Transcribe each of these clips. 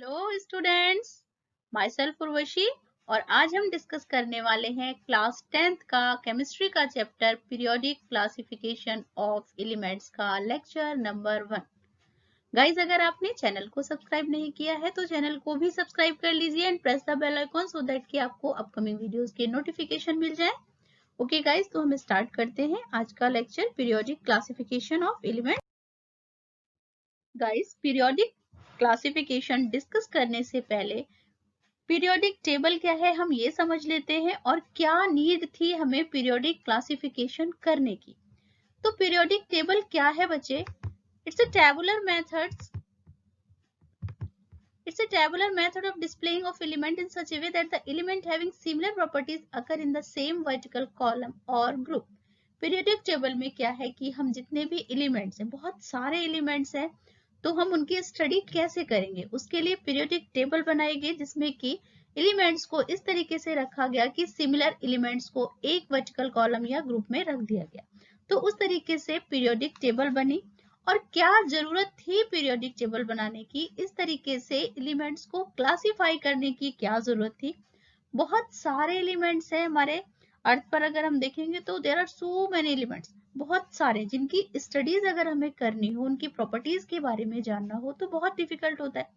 Hello students, my self Urvashi. और आज हम डिस्कस करने वाले हैं क्लास 10th का केमिस्ट्री का chapter periodic classification of elements का लेक्चर नंबर 1। गाइज, अगर आपने चैनल को सब्सक्राइब नहीं किया है तो चैनल को भी सब्सक्राइब कर लीजिए and press the bell icon so that कि आपको अपकमिंग वीडियोस के नोटिफिकेशन मिल जाए। ओके गाइज, तो हम स्टार्ट करते हैं आज का lecture periodic classification of element. Guys, periodic classification discuss करने से पहले पीरियोडिक टेबल क्या है हम ये समझ लेते हैं और क्या नीड थी हमें पीरियोडिक क्लासिफिकेशन करने की। तो पीरियोडिक टेबल क्या है बच्चे? It's a tabular methods It's a tabular method of displaying of element in such a way that the element having similar properties occur in the same vertical column or group. Periodic table में क्या है कि हम जितने भी elements हैं, बहुत सारे एलिमेंट्स हैं, तो हम उनकी स्टडी कैसे करेंगे उसके लिए पीरियोडिक टेबल बनाई गई जिसमें कि एलिमेंट्स को इस तरीके से रखा गया कि सिमिलर एलिमेंट्स को एक वर्टिकल कॉलम या ग्रुप में रख दिया गया। तो उस तरीके से पीरियोडिक टेबल बनी। और क्या जरूरत थी पीरियोडिक टेबल बनाने की? इस तरीके से एलिमेंट्स को क्लासिफाई करने की क्या जरूरत थी? बहुत सारे एलिमेंट्स हैं हमारे अर्थ पर, अगर हम देखेंगे तो there are so many elements, बहुत सारे जिनकी स्टडीज अगर हमें करनी हो, उनकी प्रॉपर्टीज के बारे में जानना हो तो बहुत डिफिकल्ट होता है।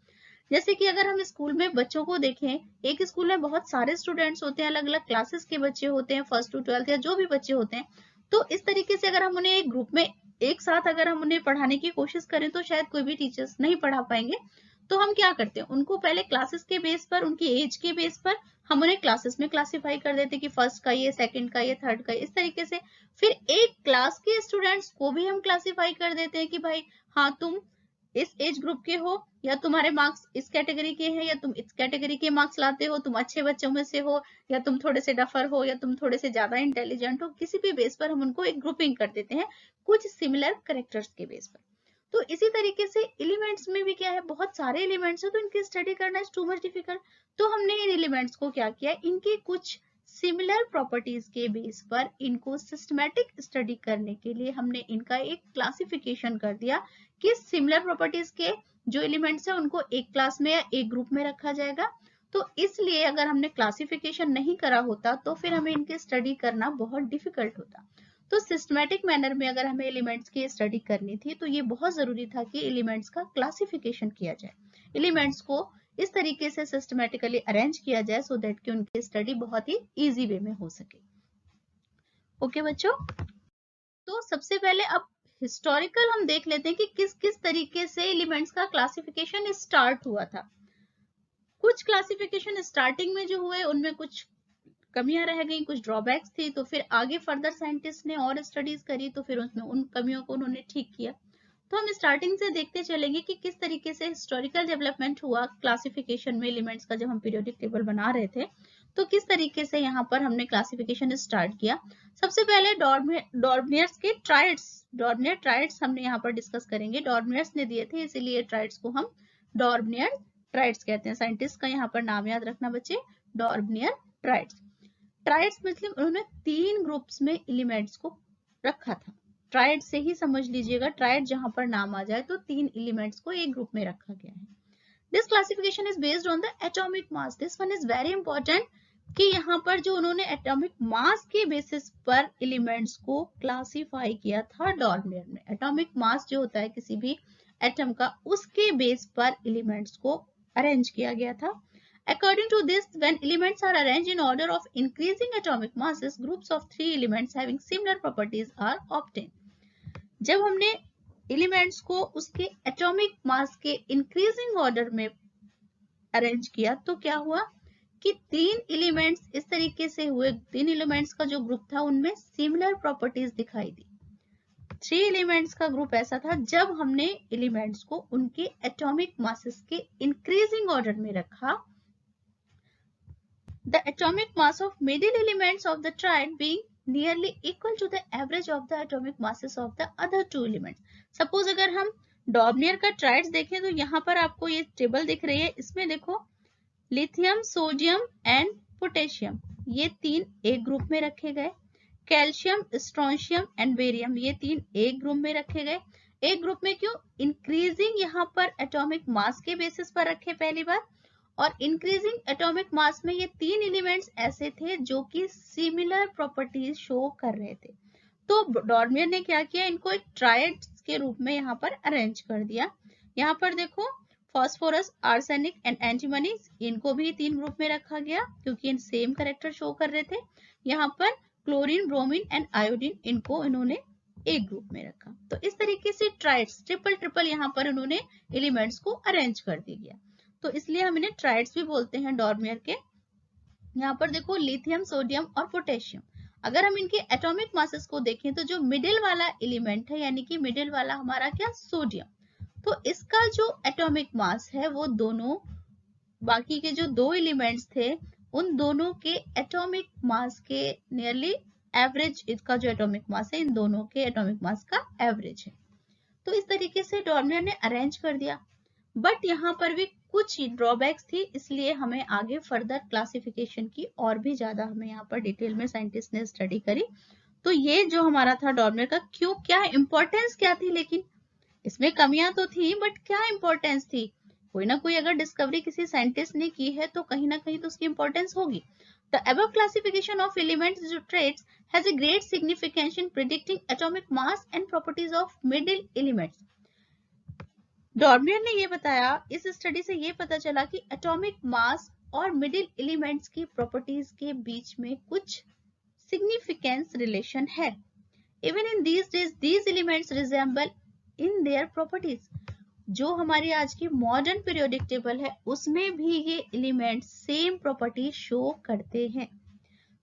जैसे कि अगर हम स्कूल में बच्चों को देखें, एक स्कूल में बहुत सारे स्टूडेंट्स होते हैं, अलग अलग क्लासेस के बच्चे होते हैं, 1st to 12th या जो भी बच्चे होते हैं, तो इस तरीके से अगर हम उन्हें एक ग्रुप में एक साथ अगर हम उन्हें पढ़ाने की कोशिश करें तो शायद कोई भी टीचर्स नहीं पढ़ा पाएंगे। तो हम क्या करते हैं, उनको पहले क्लासेस के बेस पर, उनकी एज के बेस पर हम उन्हें क्लासेस में क्लासिफाई कर देते हैं कि फर्स्ट का ये, सेकंड का ये, थर्ड का, इस तरीके से। फिर एक क्लास के स्टूडेंट्स को भी हम क्लासिफाई कर देते हैं कि भाई हाँ, तुम इस एज ग्रुप के हो, या तुम्हारे मार्क्स इस कैटेगरी के हैं, या तुम इस कैटेगरी के मार्क्स लाते हो, तुम अच्छे बच्चों में से हो, या तुम थोड़े से डफर हो, या तुम थोड़े से ज्यादा इंटेलिजेंट हो। किसी भी बेस पर हम उनको एक ग्रुपिंग कर देते हैं कुछ सिमिलर कैरेक्टर्स के बेस पर। तो इसी तरीके से एलिमेंट्स में भी क्या है, बहुत सारे एलिमेंट्स है तो इनकी स्टडी करना इज टू मच डिफिकल्ट। तो हमने इन एलिमेंट्स को क्या किया, इनके कुछ सिमिलर प्रॉपर्टीज के बेस पर इनको सिस्टमैटिक स्टडी करने के लिए हमने इनका एक क्लासिफिकेशन कर दिया कि सिमिलर प्रॉपर्टीज के जो एलिमेंट्स है उनको एक क्लास में या एक ग्रुप में रखा जाएगा। तो इसलिए अगर हमने क्लासिफिकेशन नहीं करा होता तो फिर हमें इनकी स्टडी करना बहुत डिफिकल्ट होता। तो सिस्टमैटिक मैनर में अगर हमें एलिमेंट्स की स्टडी करनी थी तो ये बहुत जरूरी था कि एलिमेंट्स का क्लासिफिकेशन किया जाए, एलिमेंट्स को इस तरीके से सिस्टमैटिकली अरेंज किया जाए सो दैट कि उनकी स्टडी बहुत ही इजी वे में हो सके। ओके बच्चों, तो सबसे पहले अब हिस्टोरिकल हम देख लेते हैं कि किस किस तरीके से एलिमेंट्स का क्लासिफिकेशन स्टार्ट हुआ था। कुछ क्लासिफिकेशन स्टार्टिंग में जो हुए उनमें कुछ कमियां रह गई, कुछ ड्रॉबैक्स थी, तो फिर आगे फर्दर साइंटिस्ट ने और स्टडीज करी तो फिर उसमें उन कमियों को उन्होंने ठीक किया। तो हम स्टार्टिंग से देखते चलेंगे कि किस तरीके से हिस्टोरिकल डेवलपमेंट हुआ क्लासिफिकेशन में एलिमेंट्स का। जब हम पीरियोडिक टेबल बना रहे थे तो किस तरीके से यहाँ पर हमने क्लासिफिकेशन स्टार्ट किया। सबसे पहले डॉर्मियर्स के ट्राइड्स, डॉर्मियर ट्राइड्स हमने यहाँ पर डिस्कस करेंगे। डॉर्मियर्स ने दिए थे इसीलिए ट्राइड्स को हम डॉर्मियर ट्राइड्स कहते हैं। साइंटिस्ट का यहाँ पर नाम याद रखना बच्चे, डॉर्मियर ट्राइड्स। ट्राइड्स मतलब उन्होंने 3 ग्रुप्स में एलिमेंट्स को रखा था। ट्राइड से ही समझ लीजिएगा, ट्राइड जहां पर नाम आ जाए तो 3 एलिमेंट्स को एक ग्रुप में रखा गया है। This classification is based on the atomic mass. This one is very important कि यहाँ पर जो उन्होंने एटॉमिक मास के बेसिस पर एलिमेंट्स को क्लासिफाई किया था डॉर्मियर में। एटॉमिक मास जो होता है किसी भी एटम का, उसके बेस पर एलिमेंट्स को अरेंज किया गया था। According to this, when elements are arranged in order of increasing atomic masses, groups of 3 elements having similar properties are obtained. जब हमने एलिमेंट्स को उसके एटॉमिक मास के इंक्रीजिंग ऑर्डर में अरेंज किया तो क्या हुआ कि 3 एलिमेंट्स इस तरीके से हुए, 3 एलिमेंट्स का जो ग्रुप था उनमें सिमिलर प्रॉपर्टीज दिखाई दी। 3 एलिमेंट्स का ग्रुप ऐसा था जब हमने एलिमेंट्स को उनके एटॉमिक मासेस के इंक्रीजिंग ऑर्डर में रखा, the atomic mass of middle elements of the triad being nearly equal to the average of the atomic masses of the other 2 elements. Suppose अगर हम डॉर्मियर का ट्राइड्स देखें तो यहाँ पर आपको ये टेबल दिख रही है, इसमें देखो लिथियम, सोडियम एंड पोटेशियम ये 3 एक ग्रुप में रखे गए, कैल्शियम, स्ट्रोंशियम एंड बेरियम ये 3 एक ग्रुप में रखे गए। ए ग्रुप में क्यों? इंक्रीजिंग यहाँ पर एटॉमिक मास के बेसिस पर रखे पहली बार, और इंक्रीजिंग एटॉमिक मास में ये 3 एलिमेंट्स ऐसे थे जो कि सिमिलर प्रॉपर्टीज शो कर रहे थे। तो डॉर्मियर ने क्या किया, इनको एक ट्राइड्स के रूप में यहाँ पर अरेंज कर दिया। यहाँ पर देखो फास्फोरस, आर्सेनिक एंड एंटीमनी, इनको भी 3 ग्रुप में रखा गया क्योंकि इन सेम कैरेक्टर शो कर रहे थे। यहाँ पर क्लोरीन, ब्रोमीन एंड आयोडीन, इनको इन्होंने एक ग्रुप में रखा। तो इस तरीके से ट्राइड्स, ट्रिपल यहाँ पर उन्होंने एलिमेंट्स को अरेंज कर दिया, तो इसलिए हम इन्हें ट्राइड्स भी बोलते हैं डॉर्मियर के। यहाँ पर देखो लिथियम, सोडियम और पोटेशियम, अगर हम इनके एटॉमिक मासेस को देखें तो जो मिडिल वाला एलिमेंट है, यानी कि मिडिल वाला हमारा क्या, सोडियम, तो इसका जो एटॉमिक मास है वो दोनों बाकी के जो 2 एलिमेंट्स थे उन दोनों के एटॉमिक मास के नियरली एवरेज, इसका जो एटॉमिक मास है इन दोनों के एटॉमिक मास का एवरेज है। तो इस तरीके से डॉर्मियर ने अरेंज कर दिया, बट यहाँ पर भी कुछ ड्रॉबैक्स थी, इसलिए हमें आगे फर्दर क्लासिफिकेशन की और भी ज्यादा हमें यहाँ पर डिटेल में साइंटिस्ट ने स्टडी करी। तो ये जो हमारा था डॉर्मियर का, क्यों, क्या इंपॉर्टेंस क्या थी, लेकिन इसमें कमियां तो थी बट क्या इंपॉर्टेंस थी, कोई ना कोई अगर डिस्कवरी किसी साइंटिस्ट ने की है तो कहीं ना कहीं तो उसकी इंपॉर्टेंस होगी। The above classification of elements into traits has a great significance in predicting atomic mass and properties of middle elements. डॉर्मियर ने ये बताया, इस स्टडी से ये पता चला कि एटॉमिक मास और मिडिल एलिमेंट्स की प्रॉपर्टीज के बीच में कुछ सिग्निफिकेंस रिलेशन है। Even in these days these elements resemble in their properties, जो हमारी आज की मॉडर्न पीरियोडिक टेबल है उसमें भी ये एलिमेंट्स सेम प्रॉपर्टी शो करते हैं।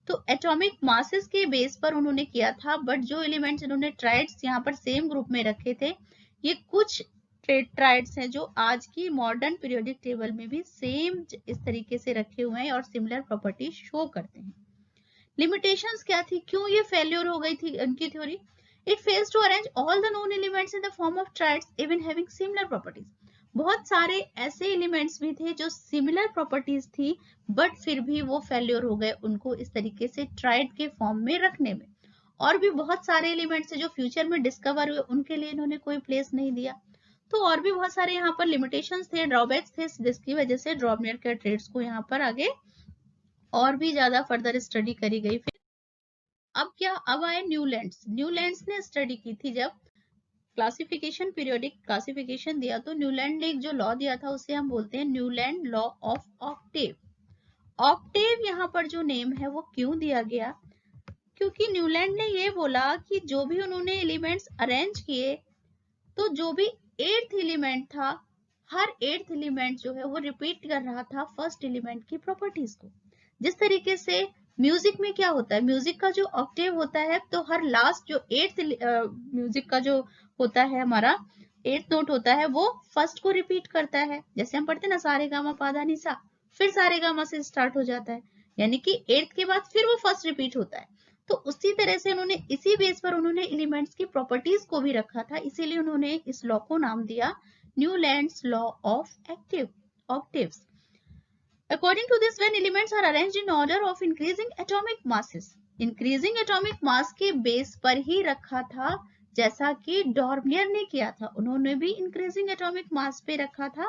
तो एटॉमिक मासेस के बेस पर उन्होंने किया था, बट जो एलिमेंट्स इन्होंने ट्राइड्स यहाँ पर सेम ग्रुप में रखे थे, ये कुछ ट्राइड्स हैं जो आज की मॉडर्न पीरियोडिक टेबल में भी सेम इस तरीके से रखे हुए हैं और सिमिलर प्रॉपर्टी शो करते हैं। लिमिटेशंस क्या थी, क्यों ये फेल्योर हो गई थी उनकी theory? It fails to arrange all the known elements in the form of triads, even having similar properties. बहुत सारे ऐसे एलिमेंट्स भी थे जो सिमिलर प्रॉपर्टीज थी, बट फिर भी वो फेल्योर हो गए उनको इस तरीके से ट्राइड के फॉर्म में रखने में। और भी बहुत सारे एलिमेंट्स जो फ्यूचर में डिस्कवर हुए उनके लिए इन्होंने कोई प्लेस नहीं दिया। तो और भी बहुत सारे यहाँ पर लिमिटेशंस थे, ड्रॉबैक्स थे, जिसकी वजह से डॉर्मियर के ट्रेड्स को यहाँ पर आगे और भी ज्यादा फर्दर स्टडी करी गई। अब क्या, अब आए न्यूलैंड्स। न्यूलैंड्स ने स्टडी की थी, जब क्लासिफिकेशन, पीरियोडिक क्लासिफिकेशन दिया तो न्यूलैंड ने एक जो लॉ दिया था उसे हम बोलते हैं Newland law of octave. Octave यहाँ पर जो नेम है वो क्यों दिया गया, क्योंकि न्यूलैंड ने ये बोला कि जो भी उन्होंने एलिमेंट्स अरेंज किए तो जो भी 8th एलिमेंट था, हर 8th एलिमेंट जो है वो रिपीट कर रहा था फर्स्ट एलिमेंट की प्रॉपर्टीज को। जिस तरीके से म्यूजिक में क्या होता है, म्यूजिक का जो ऑक्टेव होता है तो हर लास्ट जो 8th म्यूजिक का जो होता है हमारा 8th नोट होता है वो फर्स्ट को रिपीट करता है। जैसे हम पढ़ते हैं ना सारे गामा पाधा निसा, फिर सारे गामा से स्टार्ट हो जाता है, यानी कि 8th के बाद फिर वो फर्स्ट रिपीट होता है। तो उसी तरह से उन्होंने इसी बेस पर उन्होंने एलिमेंट्स की प्रॉपर्टीज को भी रखा था, इसीलिए उन्होंने इस लॉ को नाम दिया Newlands law of octaves. According to this, when elements are arranged in order of increasing atomic masses, increasing atomic mass के बेस पर ही रखा था, जैसा कि डॉर्मियर ने किया था, उन्होंने भी increasing atomic mass पे रखा था।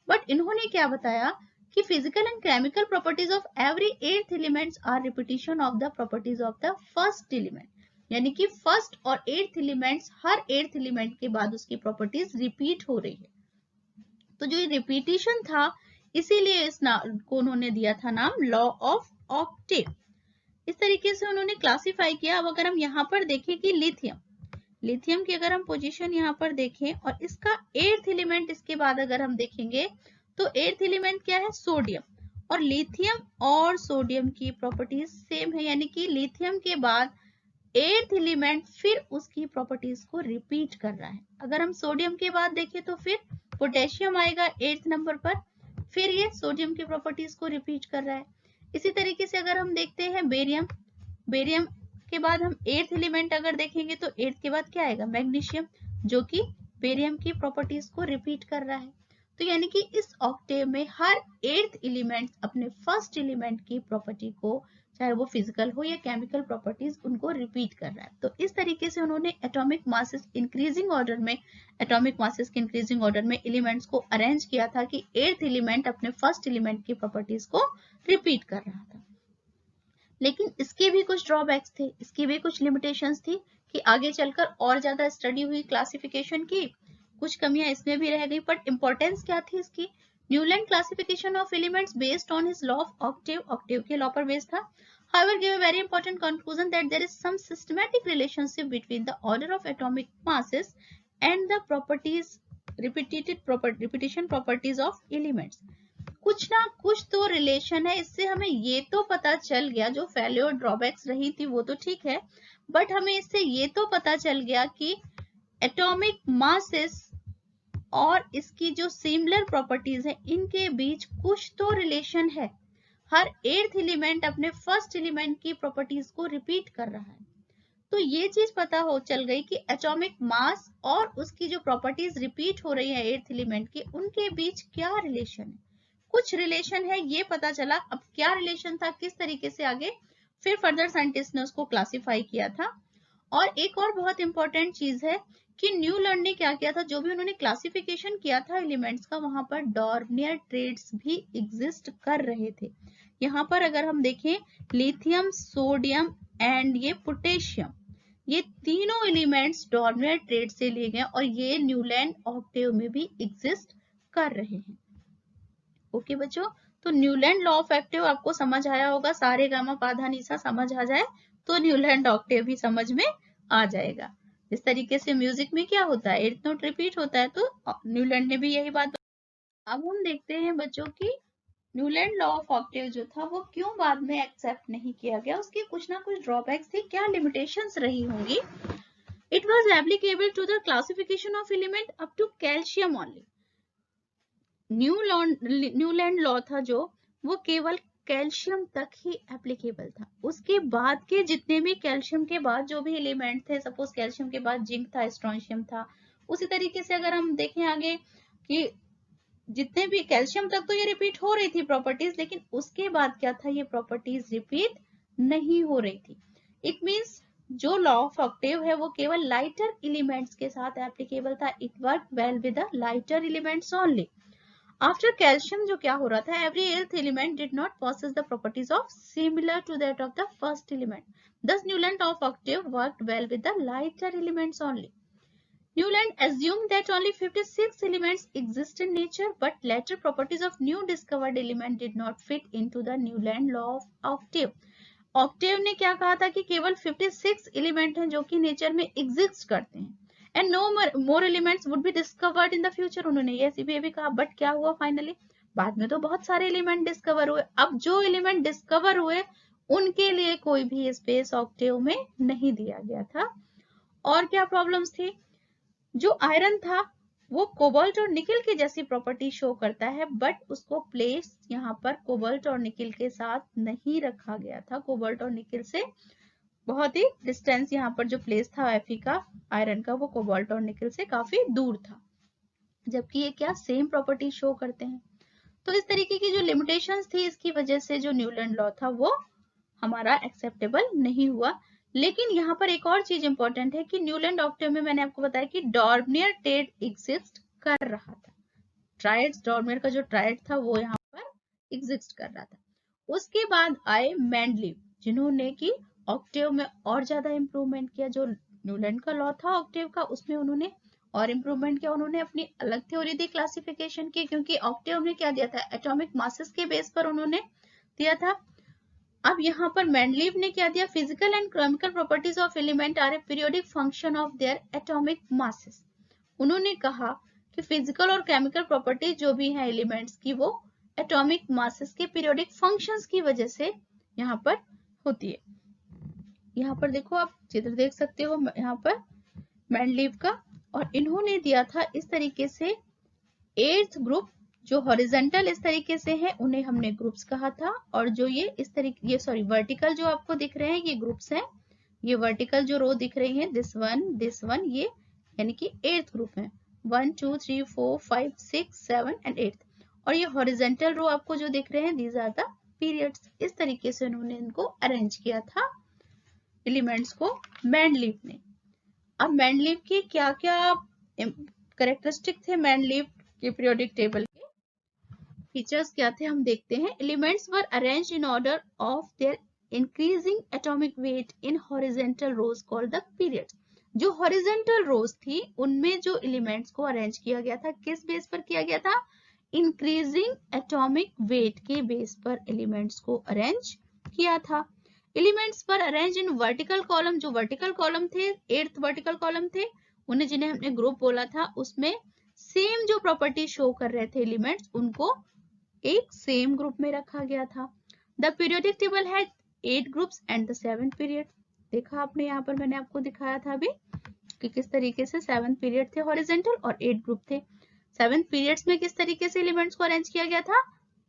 बट इन्होंने क्या बताया कि physical and chemical properties of every 8th elements are repetition of the properties of the first element, यानी कि फर्स्ट और 8th एलिमेंट्स हर 8th एलिमेंट के बाद उसकी प्रॉपर्टीज रिपीट हो रही है। तो जो ये रिपीटिशन था इसीलिए इस नाम को उन्होंने दिया था नाम लॉ ऑफ ऑक्टेव। इस तरीके से उन्होंने क्लासिफाई किया। अब अगर हम यहाँ पर देखें कि लिथियम की अगर हम पोजीशन यहाँ पर देखें और इसका 8th एलिमेंट इसके बाद अगर हम देखेंगे तो 8th एलिमेंट क्या है, सोडियम, और लिथियम और सोडियम की प्रॉपर्टीज सेम है, यानी कि लिथियम के बाद 8th एलिमेंट फिर उसकी प्रॉपर्टीज को रिपीट कर रहा है। अगर हम सोडियम के बाद देखें तो फिर पोटेशियम आएगा 8th नंबर पर, फिर ये सोडियम की प्रॉपर्टीज को रिपीट कर रहा है। इसी तरीके से अगर हम देखते हैं बेरियम के बाद हम 8th एलिमेंट अगर देखेंगे तो 8th के बाद क्या आएगा, मैग्नीशियम, जो कि बेरियम की प्रॉपर्टीज को रिपीट कर रहा है। तो यानी कि इस ऑक्टेव में हर 8th एलिमेंट अपने फर्स्ट एलिमेंट की प्रॉपर्टी को चाहे वो फिजिकल हो या केमिकल प्रॉपर्टीज, उनको रिपीट कर रहा है। तो इस तरीके से उन्होंने एटॉमिक मासेस इंक्रीजिंग ऑर्डर में, एटॉमिक मासेस के इंक्रीजिंग ऑर्डर में एलिमेंट्स को अरेंज किया था कि 8th एलिमेंट अपने फर्स्ट एलिमेंट की प्रॉपर्टीज को रिपीट कर रहा था। लेकिन इसके भी कुछ ड्रॉबैक्स थे, इसकी भी कुछ लिमिटेशंस थी कि आगे चलकर और ज्यादा स्टडी हुई क्लासिफिकेशन की, कुछ कमियां इसमें भी रह गई। बट इंपॉर्टेंस क्या थी इसकी? Newland classification of elements based on his law of octave, octave के लॉ पर बेस्ड था। However, gave a very important conclusion that there is some systematic relationship between the order of atomic masses and the properties, repetition properties of elements. कुछ ना कुछ तो relation है, इससे हमें ये तो पता चल गया, जो फेल्योर ड्रॉबैक्स रही थी वो तो ठीक है, बट हमें इससे ये तो पता चल गया कि एटॉमिक मासेस और इसकी जो सिमिलर प्रॉपर्टीज है, इनके बीच कुछ तो रिलेशन है। हर 8th एलिमेंट अपने फर्स्ट एलिमेंट की प्रॉपर्टीज को रिपीट कर रहा है। तो ये चीज पता हो चल गई कि एटॉमिक मास और उसकी जो प्रॉपर्टीज रिपीट हो रही है 8th एलिमेंट की, उनके बीच क्या रिलेशन है, कुछ रिलेशन है, ये पता चला। अब क्या रिलेशन था, किस तरीके से आगे फिर फर्दर साइंटिस्ट ने उसको क्लासिफाई किया था। और एक और बहुत इंपॉर्टेंट चीज है कि न्यूलैंड ने क्या किया था, जो भी उन्होंने क्लासिफिकेशन किया था एलिमेंट्स का, वहां पर डॉर्नियर ट्रेड्स भी एग्जिस्ट कर रहे थे। यहाँ पर अगर हम देखें, लिथियम, सोडियम एंड ये पोटेशियम, ये तीनों एलिमेंट्स डॉर्नियर ट्रेड से लिए गए और ये न्यूलैंड ऑक्टेव में भी एग्जिस्ट कर रहे हैं। ओके बच्चों, तो न्यूलैंड लॉ ऑफ ऑक्टेव आपको समझ आया होगा, सारे गामा पाधा निशा समझ आ जाए तो न्यूलैंड ऑक्टेव भी समझ में आ जाएगा। इस तरीके से म्यूजिक में क्या होता है, 8th नोट रिपीट होता है, तो न्यूलैंड ने भी यही बात। अब हम देखते हैं बच्चों की न्यूलैंड लॉ ऑफ ऑक्टेव जो था वो क्यों बाद में एक्सेप्ट नहीं किया गया, उसके कुछ ना कुछ ड्रॉबैक्स थे, क्या लिमिटेशंस रही होंगी। It was applicable to the classification of element up to calcium only. Newland law था जो, वो केवल कैल्शियम तक ही एप्लीकेबल था। उसके बाद के जितने भी कैल्शियम के बाद जो भी एलिमेंट थे, सपोज कैल्शियम के बाद जिंक था, स्ट्रोंशियम था, उसी तरीके से अगर हम देखें आगे कि जितने भी कैल्शियम तक तो ये रिपीट हो रही थी प्रॉपर्टीज, लेकिन उसके बाद क्या था, ये प्रॉपर्टीज रिपीट नहीं हो रही थी। इट मींस जो लॉ ऑफ ऑक्टेव है वो केवल लाइटर एलिमेंट्स के साथ एप्लीकेबल था। It work well with the lighter elements only. After calcium जो क्या हो रहा था, every 8th element did not possess the properties of similar to that of the first element. Thus Newland of octave worked well with the lighter elements only. Newland assumed that only 56 elements exist in nature, but later properties of new discovered element did not fit into the Newland law of octave. Octave ने क्या कहा था कि केवल 56 element हैं जो कि nature में एग्जिस्ट करते हैं, and no more elements would be discovered in the future. उन्होंने ये भी कहा, बट क्या हुआ फाइनली, बाद में तो बहुत सारे एलिमेंट डिस्कवर हुए। अब जो एलिमेंट डिस्कवर हुए उनके लिए कोई भी स्पेस ऑक्टेव में नहीं दिया गया था। और क्या प्रॉब्लम्स थी, जो आयरन था वो कोबाल्ट और निकिल की जैसी प्रॉपर्टी शो करता है, बट उसको प्लेस यहाँ पर कोबाल्ट और निकिल के साथ नहीं रखा गया था। कोबाल्ट और निकिल से बहुत ही डिस्टेंस यहाँ पर जो प्लेस था Fe का, आयरन का, वो कोबाल्ट और निकिल से काफी दूर था, जबकि ये क्या सेम प्रॉपर्टी शो करते हैं। तो इस तरीके की जो लिमिटेशंस थी, इसकी वजह से जो न्यूलैंड लॉ था वो हमारा एक्सेप्टेबल नहीं हुआ। लेकिन यहाँ पर एक और चीज इंपॉर्टेंट है कि न्यूलैंड ऑक्टेव में मैंने आपको बताया कि डॉर्नियर ट्रेड एग्जिस्ट कर रहा था। ट्राइड्स, डॉर्नियर का जो ट्राइड था वो यहाँ पर एग्जिस्ट कर रहा था। उसके बाद आए मेंडलीव, जिन्होंने कि ऑक्टेव में और ज्यादा इंप्रूवमेंट किया। जो न्यूलैंड का लॉ था ऑक्टेव का, उसमें उन्होंने और इंप्रूवमेंट किया। उन्होंने अपनी अलग थ्योरी दी क्लासिफिकेशन की, क्योंकि ऑक्टेव में क्या दिया था, एटॉमिक मासेस के बेस पर उन्होंने दिया था। अब यहाँ पर मेंडलीव ने क्या दिया, physical and chemical properties of element are a periodic function of their atomic masses. उन्होंने कहा कि फिजिकल और केमिकल प्रॉपर्टीज जो भी हैं एलिमेंट्स की, वो एटॉमिक मासेस के पीरियोडिक फंक्शंस की वजह से यहाँ पर होती है। यहाँ पर देखो, आप चित्र देख सकते हो यहाँ पर मेंडलीव का, और इन्होंने दिया था इस तरीके से 8th ग्रुप, जो हॉरिजॉन्टल इस तरीके से है उन्हें हमने ग्रुप्स कहा था, और जो ये इस तरीके, ये सॉरी वर्टिकल जो आपको दिख रहे हैं ये ग्रुप्स हैं। ये वर्टिकल जो रो दिख रही है, दिस वन, ये यानी कि 8th ग्रुप है, 1 2 3 4 5 6 7 एंड 8th। और ये हॉरिजॉन्टल रो आपको जो दिख रहे हैं, दीज आर द periods। इस तरीके से उन्होंने इनको अरेंज किया था एलिमेंट्स को मेंडलीव ने। अब मेंडलीव के क्या क्या कैरेक्टरिस्टिक थे, मेंडलीव के पीरियोडिक टेबल के फीचर्स क्या थे हम देखते हैं। Elements were arranged in order of their increasing atomic weight in horizontal rows called the periods. जो हॉरिजॉन्टल रोज थी उनमें जो एलिमेंट्स को अरेंज किया गया था, किस बेस पर किया गया था, इंक्रीजिंग एटॉमिक वेट के बेस पर एलिमेंट्स को अरेंज किया था। एलिमेंट्स पर अरेंज इन वर्टिकल कॉलम, जो वर्टिकल कॉलम थे, 8th वर्टिकल कॉलम थे, उन्हें जिन्हें हमने ग्रुप बोला था, उसमें सेम जो प्रॉपर्टी शो कर रहे थे एलिमेंट्स, उनको एक सेम ग्रुप में रखा गया था। The periodic table had 8 groups and the 7 period. देखा आपने, यहाँ पर मैंने आपको दिखाया था अभी कि किस तरीके से 7 पीरियड थे हॉरिजॉन्टल और 8 ग्रुप थे। 7 पीरियड्स में किस तरीके से एलिमेंट्स को अरेंज किया गया था,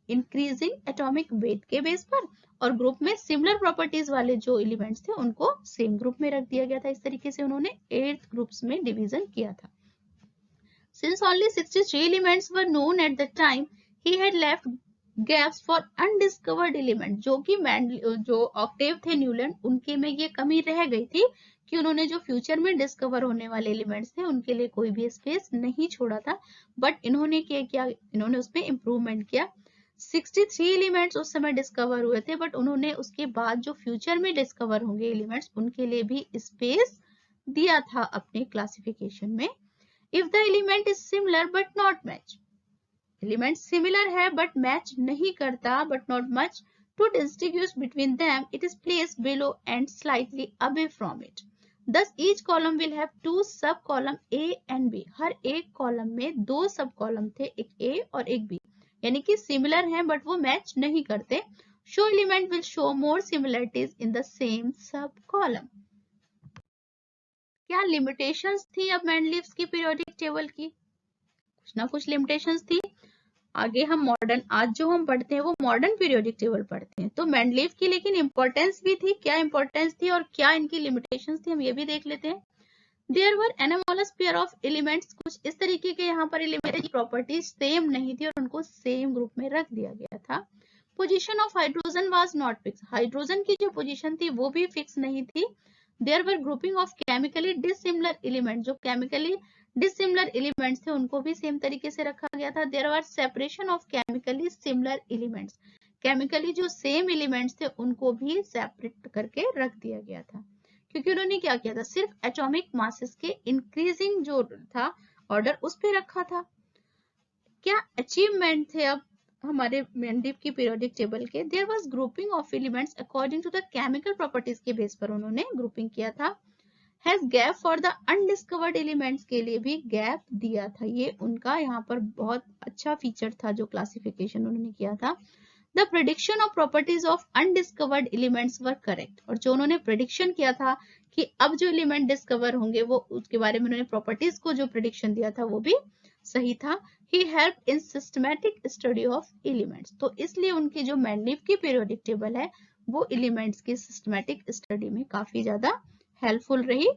इंक्रीजिंग एटॉमिक वेट के बेस पर, और ग्रुप में सिमिलर प्रॉपर्टीज वाले जो एलिमेंट्स थे उनको सेम ग्रुप में रख दिया गया था। इस तरीके से उन्होंने 8 ग्रुप्स में डिवीजन किया था। Since only 63 elements were known at the time, he had left gaps for undiscovered element। जो कि जो ऑक्टेव थे न्यूलैंड, उनके में ये कमी रह गई थी कि उन्होंने जो फ्यूचर में डिस्कवर होने वाले एलिमेंट्स थे उनके लिए कोई भी स्पेस नहीं छोड़ा था, बट इन्होंने क्या किया, इन्होंने उसमें इंप्रूवमेंट किया। 63 एलिमेंट्स उस समय डिस्कवर हुए थे, बट उन्होंने उसके बाद जो फ्यूचर में डिस्कवर होंगे एलिमेंट्स उनके लिए भी स्पेस दिया था अपने क्लासिफिकेशन में। If the element is similar but not match, element similar है but match नहीं करता but not much, to distinguish between them it is placed below and slightly away from it. Thus each column will have two sub column A and B। हर एक column में दो सब column थे, एक A और एक B, यानी कि सिमिलर हैं बट वो मैच नहीं करते। Show element will show more similarities in the same sub column। क्या लिमिटेशंस थी अब मेंडलीव्स की पीरियोडिक टेबल की, कुछ ना कुछ लिमिटेशंस थी। आगे हम मॉडर्न, आज जो हम पढ़ते हैं वो मॉडर्न पीरियोडिक टेबल पढ़ते हैं, तो मेंडलीव की लेकिन इंपॉर्टेंस भी थी। क्या इंपॉर्टेंस थी और क्या इनकी लिमिटेशंस थी, हम ये भी देख लेते हैं। There were anomalous pair of elements, कुछ इस तरीके के यहाँ पर एलिमेंट की प्रॉपर्टीज सेम नहीं थी और उनको सेम ग्रुप में रख दिया गया था। Position of hydrogen was not fix, hydrogen की जो पोजीशन थी वो भी फिक्स नहीं थी। There were grouping of chemically dissimilar element, जो केमिकली डिसिमिलर एलिमेंट्स थे उनको भी सेम तरीके से रखा गया था। There were separation of chemically similar elements, chemically जो सेम एलिमेंट्स थे उनको भी सेपरेट करके रख दिया गया था, क्योंकि उन्होंने क्या किया था, सिर्फ एटॉमिक मासेस के इंक्रीजिंग जो था ऑर्डर उस पे रखा था। क्या अचीवमेंट थे अब हमारे मेंडलीव की पीरियोडिक टेबल के, there was grouping of elements according to the chemical properties के बेस पर उन्होंने ग्रुपिंग किया था। Has gap for the undiscovered elements के लिए भी गैप दिया था, ये उनका यहाँ पर बहुत अच्छा फीचर था जो क्लासिफिकेशन उन्होंने किया था। The prediction of properties of undiscovered elements were correct, और जो उन्होंने प्रेडिक्शन किया था कि अब जो एलिमेंट डिस्कवर होंगे वो उसके बारे में उन्होंने प्रॉपर्टीज को जो प्रेडिक्शन दिया था वो भी सही था। He helped in systematic study of elements, तो इसलिए उनकी जो मेंडलीव की पीरियोडिक टेबल है वो एलिमेंट्स की सिस्टमैटिक स्टडी में काफी ज्यादा हेल्पफुल रही।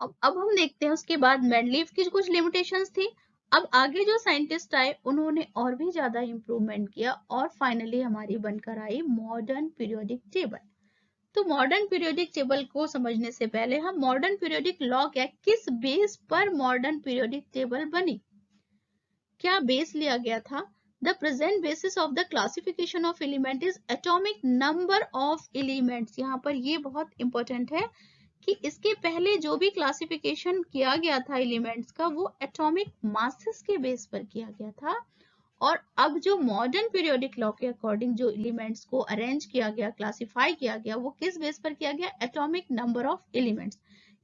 अब हम देखते हैं उसके बाद मेंडलीव की कुछ लिमिटेशंस थी। अब आगे जो साइंटिस्ट आए उन्होंने और भी ज्यादा इंप्रूवमेंट किया और फाइनली हमारी बनकर आई मॉडर्न पीरियोडिक टेबल। तो मॉडर्न पीरियोडिक टेबल को समझने से पहले हम मॉडर्न पीरियोडिक लॉ क्या, किस बेस पर मॉडर्न पीरियोडिक टेबल बनी, क्या बेस लिया गया था। The present basis of the classification of element is atomic number of elements. यहाँ पर ये बहुत इंपॉर्टेंट है कि इसके पहले जो भी क्लासिफिकेशन किया गया था एलिमेंट्स का वो एटॉमिक मासेस के बेस पर किया गया था, और अब जो मॉडर्न पीरियोडिक लॉ के अकॉर्डिंग जो एलिमेंट्स को अरेंज किया गया, क्लासिफाई किया गया, वो किस बेस पर किया गया, एटॉमिक नंबर ऑफ एलिमेंट्स।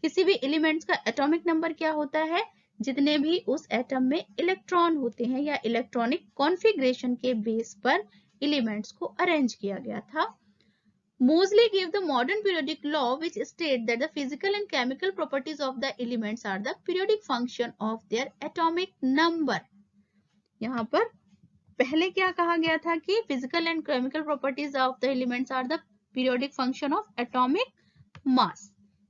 किसी भी एलिमेंट्स का एटॉमिक नंबर क्या होता है, जितने भी उस एटम में इलेक्ट्रॉन होते हैं या इलेक्ट्रॉनिक कॉन्फ़िगरेशन के बेस पर एलिमेंट्स को अरेंज किया गया था। Moseley gave the modern periodic law which state that the physical and chemical properties of the elements are the periodic function of their atomic number। यहाँ पर पहले क्या कहा गया था कि physical and chemical properties of the elements are the periodic function of atomic mass।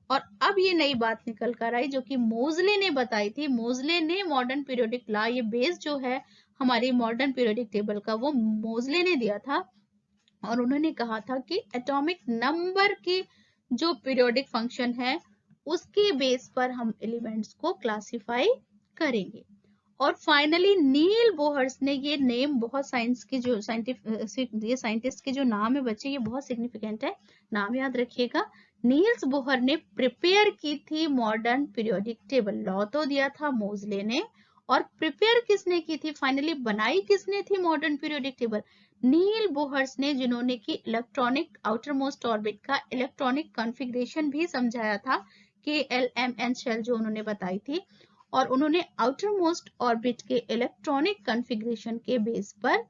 और अब ये नई बात निकल कर आई जो कि मोजले ने बताई थी। मोजले ने मॉडर्न पीरियोडिक लॉ, ये बेस जो है हमारी मॉडर्न पीरियोडिक टेबल का, वो मोजले ने दिया था। और उन्होंने कहा था कि एटॉमिक नंबर की जो पीरियोडिक फंक्शन है उसके बेस पर हम एलिमेंट्स को क्लासिफाई करेंगे। और फाइनली नील बोहर्स ने, ये नेम बहुत साइंस के जो ये साइंटिस्ट के जो नाम है बच्चे, ये बहुत सिग्निफिकेंट है, नाम याद रखिएगा। नील्स बोहर ने प्रिपेयर की थी मॉडर्न पीरियोडिक टेबल। लॉ तो दिया था मोजले ने, और प्रिपेयर किसने की थी, फाइनली बनाई किसने थी मॉडर्न पीरियोडिक टेबल? नील बोहर्स ने, जिन्होंने की इलेक्ट्रॉनिक आउटर मोस्ट ऑर्बिट का इलेक्ट्रॉनिक कॉन्फ़िगरेशन भी समझाया था, KLMN शेल जो उन्होंने बताई थी। और उन्होंने आउटर मोस्ट ऑर्बिट के इलेक्ट्रॉनिक कॉन्फ़िगरेशन के बेस पर,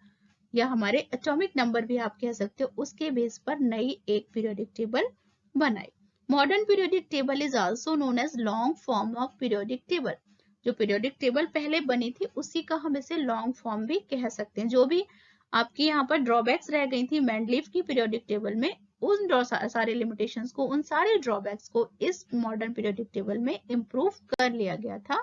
या हमारे एटॉमिक नंबर भी आप कह सकते हो, उसके बेस पर नई एक पीरियोडिक टेबल बनाई। Modern periodic table is also known as long form of periodic table. जो पीरियोडिक टेबल पहले बनी थी उसी का हम इसे लॉन्ग फॉर्म भी कह सकते हैं। जो भी आपकी यहाँ पर ड्रॉबैक्स रह गई थी मैंडलीफ की पीरियोडिक टेबल में, उन सारे लिमिटेशंस को, उन सारे ड्रॉबैक्स को इस मॉडर्न पीरियोडिक टेबल में इंप्रूव कर लिया गया था।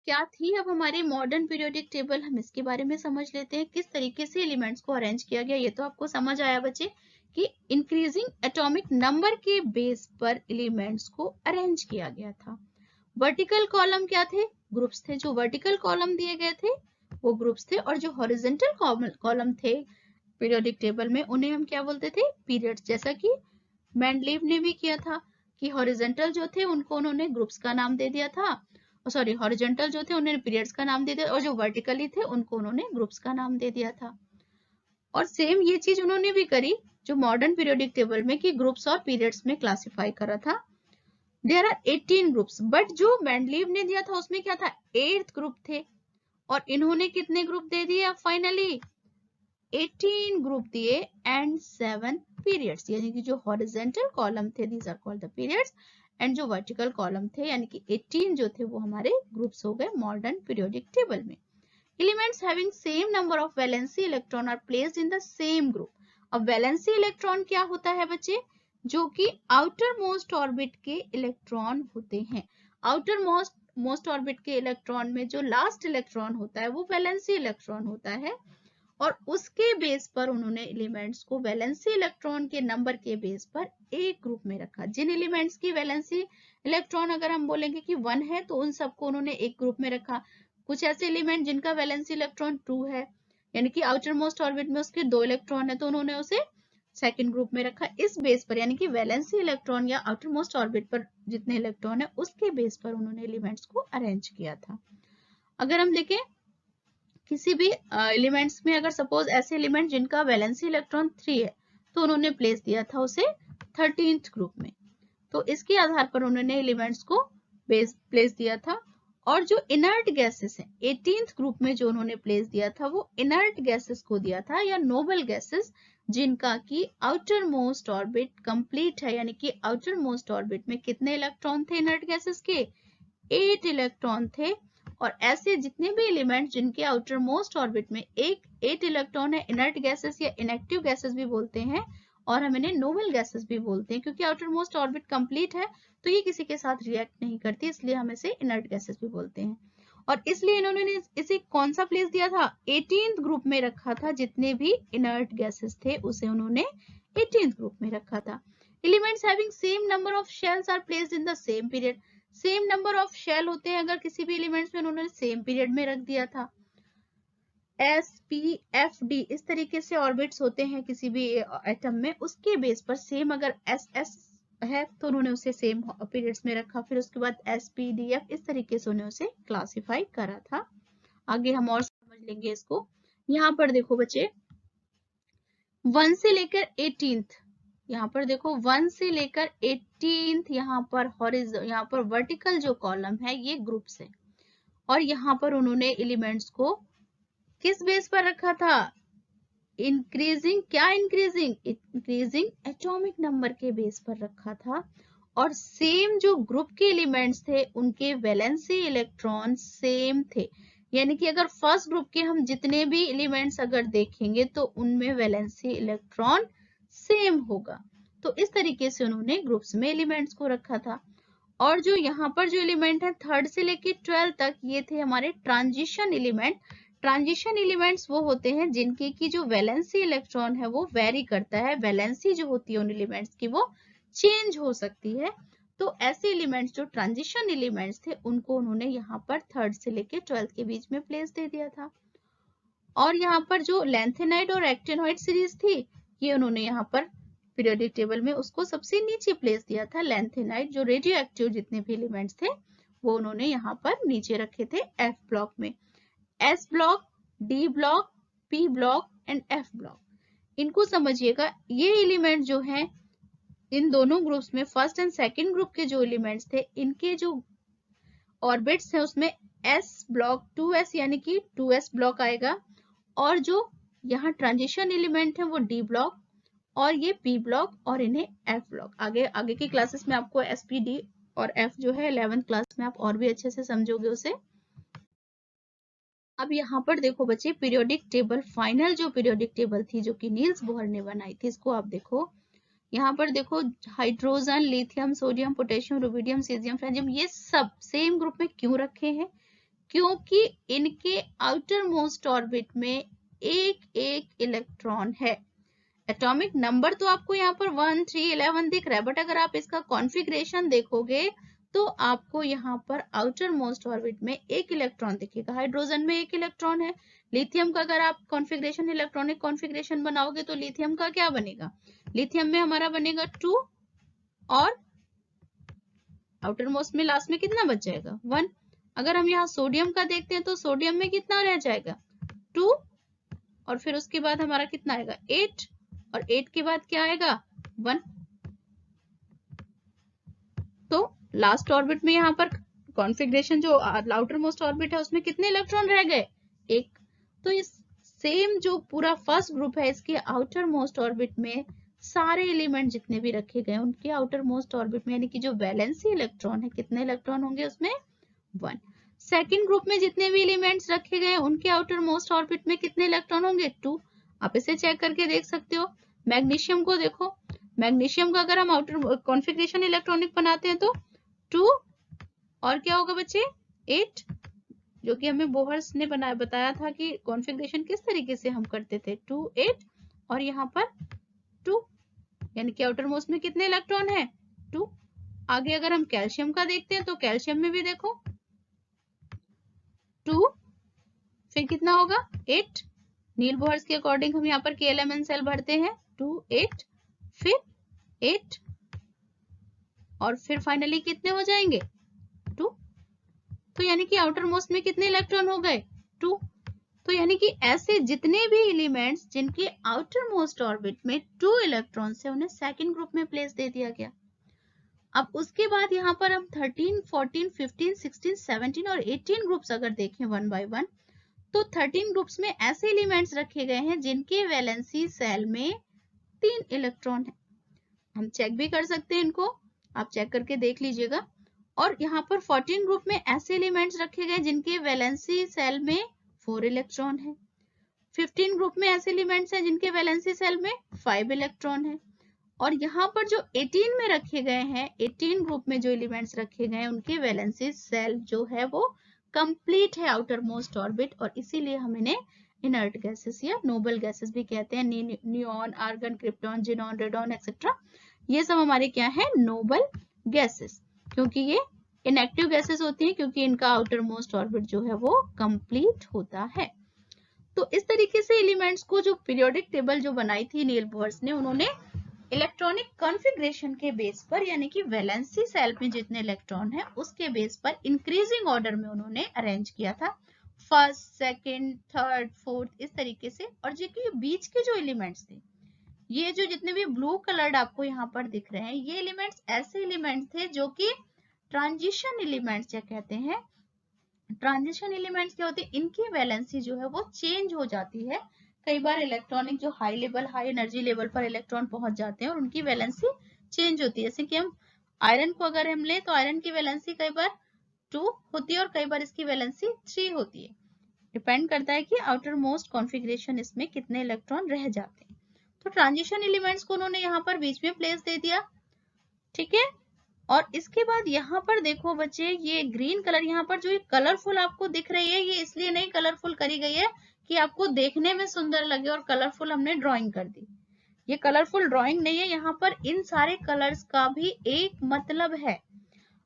क्या थी अब हमारी मॉडर्न पीरियोडिक टेबल, हम इसके बारे में समझ लेते हैं। किस तरीके से एलिमेंट्स को अरेंज किया गया, ये तो आपको समझ आया बच्चे कि इंक्रीजिंग एटॉमिक नंबर के बेस पर एलिमेंट्स को अरेंज किया गया था। वर्टिकल कॉलम क्या थे, ग्रुप्स थे। जो वर्टिकल कॉलम दिए गए थे वो ग्रुप्स थे, और जो हॉरिजॉन्टल कॉलम थे पीरियोडिक टेबल में, उन्हें हम क्या बोलते थे, पीरियड्स। जैसा कि मेंडलीव ने भी किया था कि हॉरिजॉन्टल जो थे उनको उन्होंने ग्रुप्स का नाम दे दिया था, सॉरी हॉरिजॉन्टल जो थे उन्होंने पीरियड्स का नाम दे दिया, और जो वर्टिकली थे उनको उन्होंने ग्रुप्स का नाम दे दिया था। और सेम ये चीज उन्होंने भी करी जो मॉडर्न पीरियोडिक टेबल में, कि ग्रुप्स और पीरियड्स में क्लासिफाई करा था। देयर आर 18 ग्रुप्स, बट जो मेंडलीव ने दिया था उसमें क्या था, 8 ग्रुप थे। और इन्होंने कितने ग्रुप दे दिए फाइनली, 18 ग्रुप दिए एंड 7 पीरियड्स। यानी कि जो हॉरिजॉन्टल कॉलम थे these are called the periods, and जो वर्टिकल कॉलम थे यानी कि 18 जो थे वो हमारे ग्रुप्स हो गए मॉडर्न पीरियोडिक टेबल में। Elements having same number of valency electron are placed in the same group. अब वैलेंसी इलेक्ट्रॉन क्या होता है बच्चे, जो कि आउटर मोस्ट ऑर्बिट के इलेक्ट्रॉन होते हैं। आउटर मोस्ट ऑर्बिट के इलेक्ट्रॉन में जो लास्ट इलेक्ट्रॉन होता है वो वैलेंसी इलेक्ट्रॉन होता है, और उसके बेस पर उन्होंने एलिमेंट्स को वैलेंसी इलेक्ट्रॉन के नंबर के बेस पर एक ग्रुप में रखा। जिन एलिमेंट्स की वैलेंसी इलेक्ट्रॉन अगर हम बोलेंगे कि 1 है तो उन सबको उन्होंने एक ग्रुप में रखा। कुछ ऐसे एलिमेंट जिनका वैलेंसी इलेक्ट्रॉन 2 है, यानी कि आउटर मोस्ट ऑर्बिट में उसके 2 इलेक्ट्रॉन है, तो उन्होंने उसे सेकंड ग्रुप में रखा। इस बेस पर, यानी कि वैलेंसी इलेक्ट्रॉन या आउटर मोस्ट ऑर्बिट पर जितने इलेक्ट्रॉन है उसके बेस पर उन्होंने एलिमेंट्स को अरेंज किया था। अगर हम देखें किसी भी एलिमेंट्स में, अगर सपोज ऐसे एलिमेंट जिनका वैलेंसी इलेक्ट्रॉन 3 है तो उन्होंने प्लेस दिया था उसे 13th ग्रुप में। तो इसके आधार पर उन्होंने एलिमेंट्स को प्लेस दिया था। और जो इनर्ट गैसेस हैं 18th ग्रुप में जो उन्होंने प्लेस दिया था वो इनर्ट गैसेस को दिया था, या नोबल गैसेस, जिनका की आउटर मोस्ट ऑर्बिट कंप्लीट है। यानी कि आउटर मोस्ट ऑर्बिट में कितने इलेक्ट्रॉन थे इनर्ट गैसेस के, 8 इलेक्ट्रॉन थे। और ऐसे जितने भी एलिमेंट जिनके आउटर मोस्ट ऑर्बिट में 8 इलेक्ट्रॉन है, इनर्ट गैसेस या इनएक्टिव गैसेस भी बोलते हैं, और हम इन्हें नोबल गैसेस भी बोलते हैं, क्योंकि आउटर मोस्ट ऑर्बिट कंप्लीट है तो ये किसी के साथ रिएक्ट नहीं करती, इसलिए हम इसे इनर्ट गैसेस भी बोलते हैं। और इसलिए इन्होंने इसे कौन सा प्लेस दिया था, 18th ग्रुप में रखा था। जितने भी इनर्ट गैसेस थे उसे उन्होंने 18th ग्रुप में रखा था। Elements having same number of shells are placed in the same period. Same number of shell होते हैं अगर किसी भी एलिमेंट्स में उन्होंने सेम पीरियड में रख दिया था। S, P, F, D इस तरीके से ऑर्बिट्स होते हैं किसी भी एटम में, उसके बेस पर सेम अगर S है तो उन्होंने उसे सेम पीरियड्स में रखा। फिर उसके बाद S, P, D, F इस तरीके से उन्हें उसे क्लासिफाई करा था। आगे हम और समझ लेंगे इसको। यहाँ पर देखो बच्चे 1 से लेकर 18th, यहाँ पर देखो 1 से लेकर 18th, यहाँ पर वर्टिकल जो कॉलम है ये ग्रुप्स है। और यहाँ पर उन्होंने एलिमेंट्स को किस बेस पर रखा था, इंक्रीजिंग एटॉमिक नंबर के बेस पर रखा था। और सेम जो ग्रुप के एलिमेंट्स थे उनके वैलेंसी इलेक्ट्रॉन सेम थे। यानी कि अगर फर्स्ट ग्रुप के हम जितने भी एलिमेंट्स अगर देखेंगे तो उनमें वैलेंसी इलेक्ट्रॉन सेम होगा। तो इस तरीके से उन्होंने ग्रुप्स में एलिमेंट्स को रखा था। और जो यहाँ पर जो एलिमेंट है 3rd से लेके 12 तक, ये थे हमारे ट्रांजिशन एलिमेंट। ट्रांजिशन एलिमेंट्स वो होते हैं जिनके की जो वैलेंसी इलेक्ट्रॉन है वो वेरी करता है, वैलेंसी जो होती है उन एलिमेंट्स की वो चेंज हो सकती है। तो ऐसे एलिमेंट्स जो ट्रांजिशन एलिमेंट्स थे उनको उन्होंने यहाँ पर 3rd से लेके 12th के बीच में प्लेस दे दिया था। और यहाँ पर जो लैंथेनाइड और एक्टिनोइड सीरीज थी, ये उन्होंने यहाँ पर पीरियोडिक टेबल में उसको सबसे नीचे प्लेस दिया था। लैंथेनाइड जो रेडियो एक्टिव जितने भी एलिमेंट्स थे वो उन्होंने यहाँ पर नीचे रखे थे एफ ब्लॉक में। S block, D block, P block and F block, इनको समझिएगा। ये एलिमेंट जो हैं इन दोनों ग्रुप्स में, फर्स्ट एंड सेकेंड ग्रुप के जो एलिमेंट्स थे, इनके जो ऑर्बिट्स है उसमें एस ब्लॉक 2s यानी कि 2s ब्लॉक आएगा, और जो यहाँ ट्रांजिशन एलिमेंट है वो डी ब्लॉक, और ये पी ब्लॉक, और इन्हें एफ ब्लॉक। आगे आगे की क्लासेस में आपको एसपीडी और एफ जो है 11th क्लास में आप और भी अच्छे से समझोगे उसे। अब यहाँ पर देखो बच्चे, पीरियोडिक टेबल, फाइनल जो पीरियोडिक टेबल थी जो कि नील्स बोहर ने बनाई थी, इसको आप देखो। यहाँ पर देखो hydrogen, lithium, sodium, potassium, rubidium, caesium, francium, ये सब सेम ग्रुप में क्यों रखे हैं? क्योंकि इनके आउटर मोस्ट ऑर्बिट में एक एक इलेक्ट्रॉन है। एटॉमिक नंबर तो आपको यहाँ पर 1, 3, 11 दिख रहा है, बट अगर आप इसका कॉन्फ़िगरेशन देखोगे तो आपको यहाँ पर आउटर मोस्ट ऑर्बिट में एक इलेक्ट्रॉन दिखेगा। हाइड्रोजन में एक इलेक्ट्रॉन है। लिथियम का अगर आप कॉन्फ़िगरेशन, इलेक्ट्रॉनिक कॉन्फ़िगरेशन बनाओगे तो लिथियम का क्या बनेगा? लिथियम में हमारा बनेगा 2, और आउटर मोस्ट में लास्ट में कितना बच जाएगा? 1। अगर हम यहाँ सोडियम का देखते हैं तो सोडियम में कितना रह जाएगा? 2, और फिर उसके बाद हमारा कितना आएगा? 8, और 8 के बाद क्या आएगा? 1। तो लास्ट ऑर्बिट में यहाँ पर कॉन्फ़िगरेशन जो आउटर मोस्ट ऑर्बिट है उसमें कितने इलेक्ट्रॉन रह गए? 1। तो इस सेम जो पूरा फर्स्ट ग्रुप है इसके आउटर मोस्ट ऑर्बिट में सारे एलिमेंट जितने भी रखे गए उनके आउटर मोस्ट ऑर्बिट में, यानी कि जो वैलेंसी इलेक्ट्रॉन है, कितने इलेक्ट्रॉन होंगे उसमें? 1। सेकेंड ग्रुप में जितने भी एलिमेंट्स रखे गए उनके आउटर मोस्ट ऑर्बिट में कितने इलेक्ट्रॉन होंगे? 2। आप इसे चेक करके देख सकते हो। मैग्नीशियम को देखो, मैग्नीशियम का अगर हम आउटर कॉन्फ़िगरेशन इलेक्ट्रॉनिक बनाते हैं तो 2, और क्या होगा बच्चे? 8, जो कि हमें बोहर्स ने बताया था कि कॉन्फ़िगरेशन किस तरीके से हम करते थे। 2, 8, और यहाँ पर 2, यानी कि आउटर मोस्ट में कितने इलेक्ट्रॉन है? 2। आगे अगर हम कैल्शियम का देखते हैं तो कैल्शियम में भी देखो 2, फिर कितना होगा? 8। नील बोहर्स के अकॉर्डिंग हम यहाँ पर KLMN सेल भरते हैं। 2, 8, फिर 8, और फिर फाइनली कितने हो जाएंगे? 2। तो यानी कि आउटर मोस्ट में कितने इलेक्ट्रॉन हो गए? 2। तो यानी कि ऐसे जितने भी एलिमेंट्स जिनके आउटर मोस्ट ऑर्बिट में 2 इलेक्ट्रॉन से उन्हें सेकंड ग्रुप में प्लेस दे दिया गया। अब उसके बाद यहाँ पर हम 13, 14, 15, 16, 17 और 18 ग्रुप्स अगर देखें 1 by 1, तो 13 ग्रुप्स में ऐसे एलिमेंट्स रखे गए हैं जिनके वैलेंसी सेल में 3 इलेक्ट्रॉन है। हम चेक भी कर सकते हैं इनको, आप चेक करके देख लीजिएगा। और यहाँ पर 14 ग्रुप में ऐसे एलिमेंट्स रखे गए जिनके वैलेंसी सेल में 4 इलेक्ट्रॉन है। 15 ग्रुप में ऐसे एलिमेंट्स हैं जिनके वैलेंसी सेल में 5 इलेक्ट्रॉन है। और यहाँ पर जो 18 में रखे गए हैं, 18 ग्रुप में जो एलिमेंट्स रखे गए हैं उनके वैलेंसी सेल जो है वो कंप्लीट है आउटर मोस्ट ऑर्बिट, और इसीलिए हम इन्हें इनर्ट गैसेस या नोबल गैसेस भी कहते हैं। Neon, argon, krypton, xenon, radon etcetera, ये सब हमारे क्या है? नोबल गैसेस, क्योंकि ये इनएक्टिव गैसेस होती हैं, क्योंकि इनका आउटर मोस्ट ऑर्बिट जो है वो कंप्लीट होता है। तो इस तरीके से एलिमेंट्स को जो पीरियोडिक टेबल जो बनाई थी नील बोहर्स ने, उन्होंने इलेक्ट्रॉनिक कॉन्फ़िगरेशन के बेस पर, यानी कि वैलेंसी सेल में जितने इलेक्ट्रॉन है उसके बेस पर इंक्रीजिंग ऑर्डर में उन्होंने अरेंज किया था, फर्स्ट, सेकंड, थर्ड, फोर्थ, इस तरीके से। और जो कि बीच के जो एलिमेंट्स थे, ये जो जितने भी ब्लू कलर्ड आपको यहाँ पर दिख रहे हैं, ये एलिमेंट्स ऐसे एलिमेंट्स थे जो कि ट्रांजिशन एलिमेंट्स क्या कहते हैं। ट्रांजिशन एलिमेंट्स क्या होते हैं? इनकी वैलेंसी जो है वो चेंज हो जाती है। कई बार इलेक्ट्रॉनिक जो हाई एनर्जी लेवल पर इलेक्ट्रॉन पहुंच जाते हैं और उनकी वैलेंसी चेंज होती है। जैसे कि हम आयरन को अगर हम ले तो आयरन की वैलेंसी कई बार 2 होती है और कई बार इसकी वैलेंसी 3 होती है। डिपेंड करता है कि आउटर मोस्ट कॉन्फ़िगरेशन इसमें कितने इलेक्ट्रॉन रह जाते हैं। तो ट्रांजिशन एलिमेंट्स को उन्होंने यहाँ पर बीच में प्लेस दे दिया, ठीक है। और इसके बाद यहाँ पर देखो बच्चे, ये ग्रीन कलर यहाँ पर जो ये कलरफुल आपको दिख रही है, ये इसलिए नहीं कलरफुल करी गई है कि आपको देखने में सुंदर लगे और कलरफुल हमने ड्राइंग कर दी। ये कलरफुल ड्राइंग नहीं है, यहाँ पर इन सारे कलर्स का भी एक मतलब है।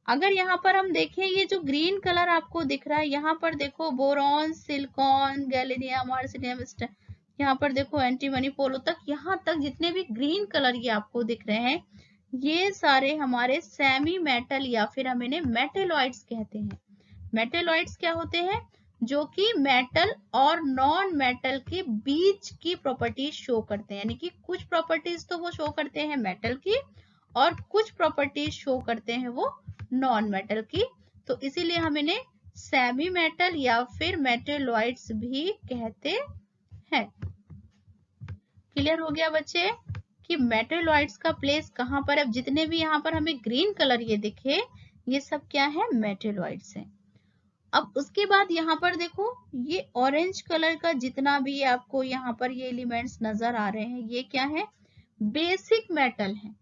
अगर यहाँ पर हम देखें, ये जो ग्रीन कलर आपको दिख रहा है, यहाँ पर देखो बोरॉन, सिलिकॉन, गैलिनियम, आर्सेनियम, यहाँ पर देखो एंटीमनी, पोलो तक, यहाँ तक जितने भी ग्रीन कलर ये आपको दिख रहे हैं, ये सारे हमारे सेमी मेटल या फिर हम इन्हें मेटेलॉइड्स कहते हैं। मेटेलॉइड्स क्या होते हैं? जो कि मेटल और नॉन मेटल के बीच की प्रॉपर्टीज शो करते हैं, यानी कि कुछ प्रॉपर्टीज तो वो शो करते हैं मेटल की और कुछ प्रॉपर्टीज शो करते हैं वो नॉन मेटल की। तो इसीलिए हम इन्हें सेमी मेटल या फिर मेटेलॉइड्स भी कहते हैं। क्लियर हो गया बच्चे कि मेटेलॉइड्स का प्लेस कहां पर है? जितने भी यहाँ पर हमें ग्रीन कलर ये दिखे, ये सब क्या है? मेटेलॉइड्स हैं। अब उसके बाद यहाँ पर देखो, ये ऑरेंज कलर का जितना भी आपको यहाँ पर ये एलिमेंट्स नजर आ रहे हैं, ये क्या है? बेसिक मेटल है।